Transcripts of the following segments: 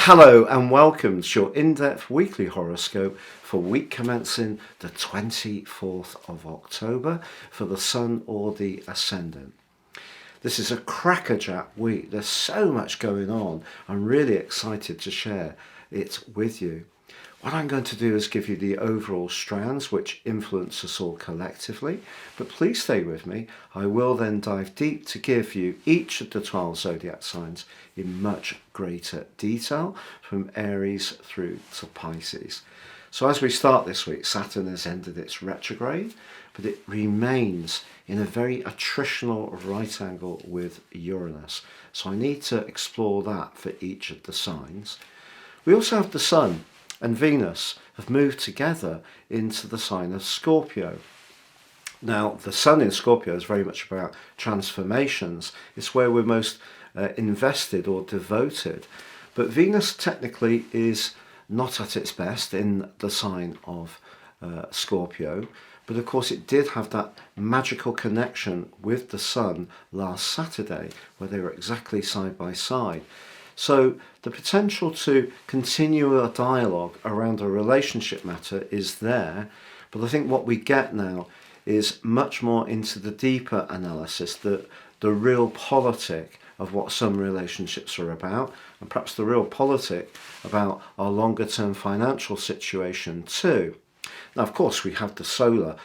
Hello and welcome to your in-depth weekly horoscope for week commencing the 24th of October for the Sun or the Ascendant. This is a crackerjack week. There's so much going on. I'm really excited to share it with you. What I'm going to do is give you the overall strands which influence us all collectively, but please stay with me. I will then dive deep to give you each of the 12 zodiac signs in much greater detail, from Aries through to Pisces. So as we start this week, Saturn has ended its retrograde, but it remains in a very attritional right angle with Uranus. So I need to explore that for each of the signs. We also have the Sun and Venus have moved together into the sign of Scorpio. Now, the Sun in Scorpio is very much about transformations. It's where we're most invested or devoted. But Venus technically is not at its best in the sign of Scorpio. But of course it did have that magical connection with the Sun last Saturday, where they were exactly side by side. So the potential to continue a dialogue around a relationship matter is there, but I think what we get now is much more into the deeper analysis, the real politic of what some relationships are about, and perhaps the real politic about our longer term financial situation too. Now, of course, we have the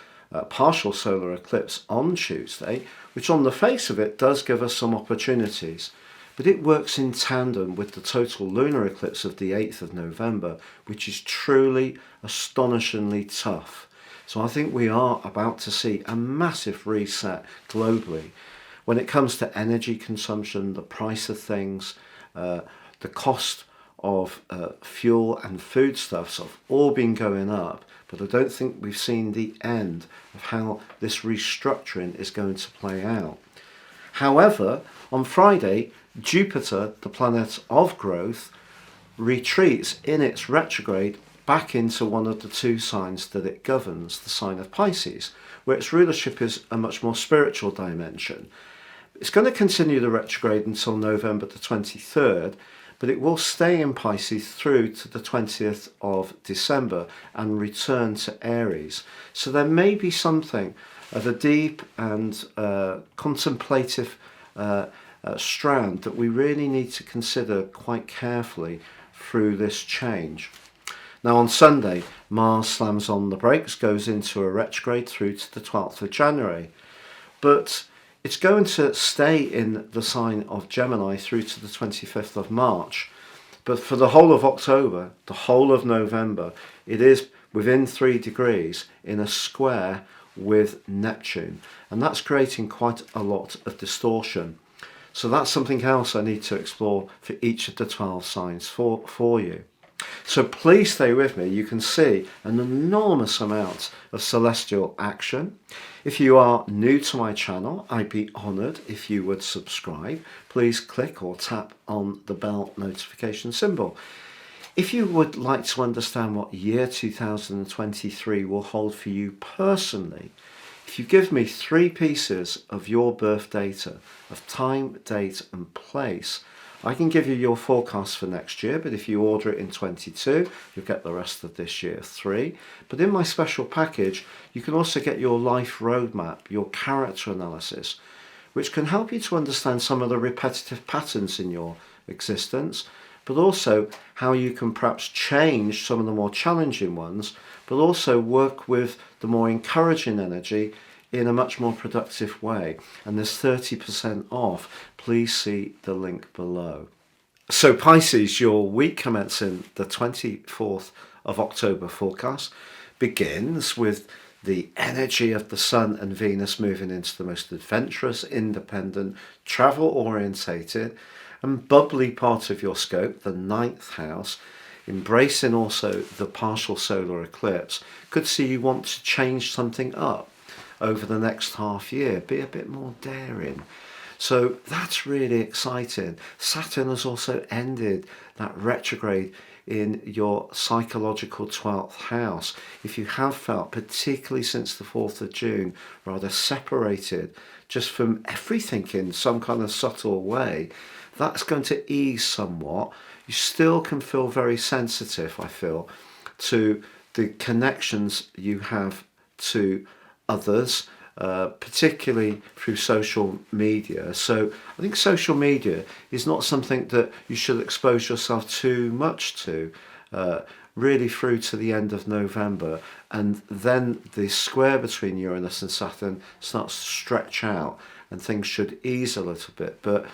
partial solar eclipse on Tuesday, which on the face of it does give us some opportunities. But it works in tandem with the total lunar eclipse of the 8th of November, which is truly astonishingly tough. So I think we are about to see a massive reset globally. When it comes to energy consumption, the price of things, the cost of fuel and foodstuffs have all been going up, but I don't think we've seen the end of how this restructuring is going to play out. However, on Friday, Jupiter, the planet of growth, retreats in its retrograde back into one of the two signs that it governs, the sign of Pisces, where its rulership is a much more spiritual dimension. It's going to continue the retrograde until November the 23rd, but it will stay in Pisces through to the 20th of December and return to Aries. So there may be something of a deep and contemplative strand that we really need to consider quite carefully through this change. Now on Sunday, Mars slams on the brakes, goes into a retrograde through to the 12th of January. But it's going to stay in the sign of Gemini through to the 25th of March. But for the whole of October, the whole of November, it is within 3 degrees in a square with Neptune. And that's creating quite a lot of distortion. So that's something else I need to explore for each of the 12 signs for you. So please stay with me. You can see an enormous amount of celestial action. If you are new to my channel, I'd be honoured if you would subscribe. Please click or tap on the bell notification symbol. If you would like to understand what year 2023 will hold for you personally, if you give me 3 pieces of your birth data, of time, date and place, I can give you your forecast for next year, but if you order it in 22, you'll get the rest of this year 3. But in my special package, you can also get your life roadmap, your character analysis, which can help you to understand some of the repetitive patterns in your existence, but also how you can perhaps change some of the more challenging ones, but also work with the more encouraging energy in a much more productive way. And there's 30% off. Please see the link below. So Pisces, your week commencing the 24th of October forecast begins with the energy of the Sun and Venus moving into the most adventurous, independent, travel-orientated and bubbly part of your scope, the 9th house, embracing also the partial solar eclipse. Could see you want to change something up over the next half year, be a bit more daring. So that's really exciting. Saturn has also ended that retrograde in your psychological 12th house. If you have felt, particularly since the 4th of June, rather separated just from everything in some kind of subtle way, that's going to ease somewhat. you still can feel very sensitive, I feel, to the connections you have to others, particularly through social media. So I think social media is not something that you should expose yourself too much to, really through to the end of November. And then the square between Uranus and Saturn starts to stretch out and things should ease a little bit. But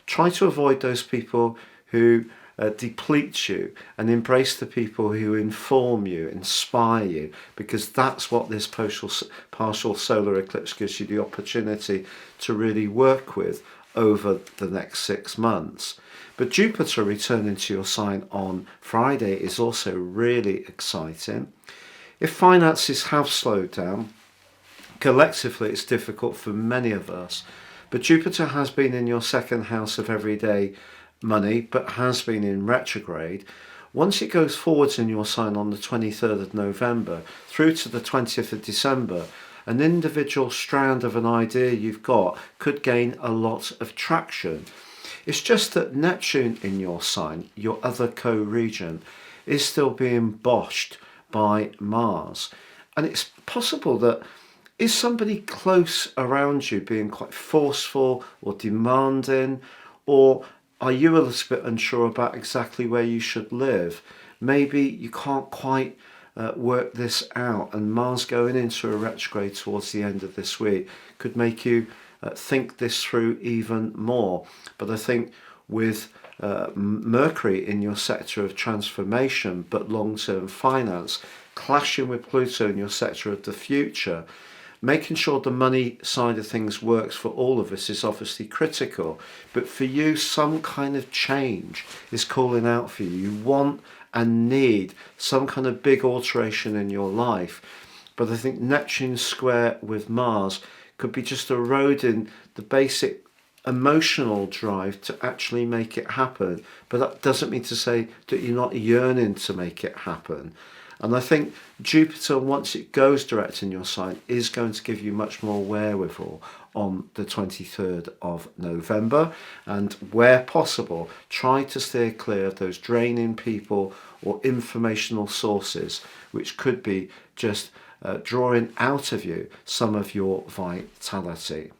try to avoid those people who deplete you and embrace the people who inform you, inspire you, because that's what this partial solar eclipse gives you the opportunity to really work with over the next 6 months. But Jupiter returning to your sign on Friday is also really exciting. If finances have slowed down, collectively it's difficult for many of us, but Jupiter has been in your second house of everyday money, but has been in retrograde. Once it goes forwards in your sign on the 23rd of November through to the 20th of December, an individual strand of an idea you've got could gain a lot of traction. It's just that Neptune in your sign, your other co-regent, is still being boshed by Mars. And it's possible that is somebody close around you being quite forceful or demanding, or are you a little bit unsure about exactly where you should live? Maybe you can't quite work this out, and Mars going into a retrograde towards the end of this week could make you think this through even more. But I think with Mercury in your sector of transformation but long-term finance clashing with Pluto in your sector of the future, making sure the money side of things works for all of us is obviously critical. But for you, some kind of change is calling out for you. You want and need some kind of big alteration in your life. But I think Neptune square with Mars could be just eroding the basic emotional drive to actually make it happen. But that doesn't mean to say that you're not yearning to make it happen. And I think Jupiter, once it goes direct in your sign, is going to give you much more wherewithal on the 23rd of November. And where possible, try to steer clear of those draining people or informational sources, which could be just drawing out of you some of your vitality.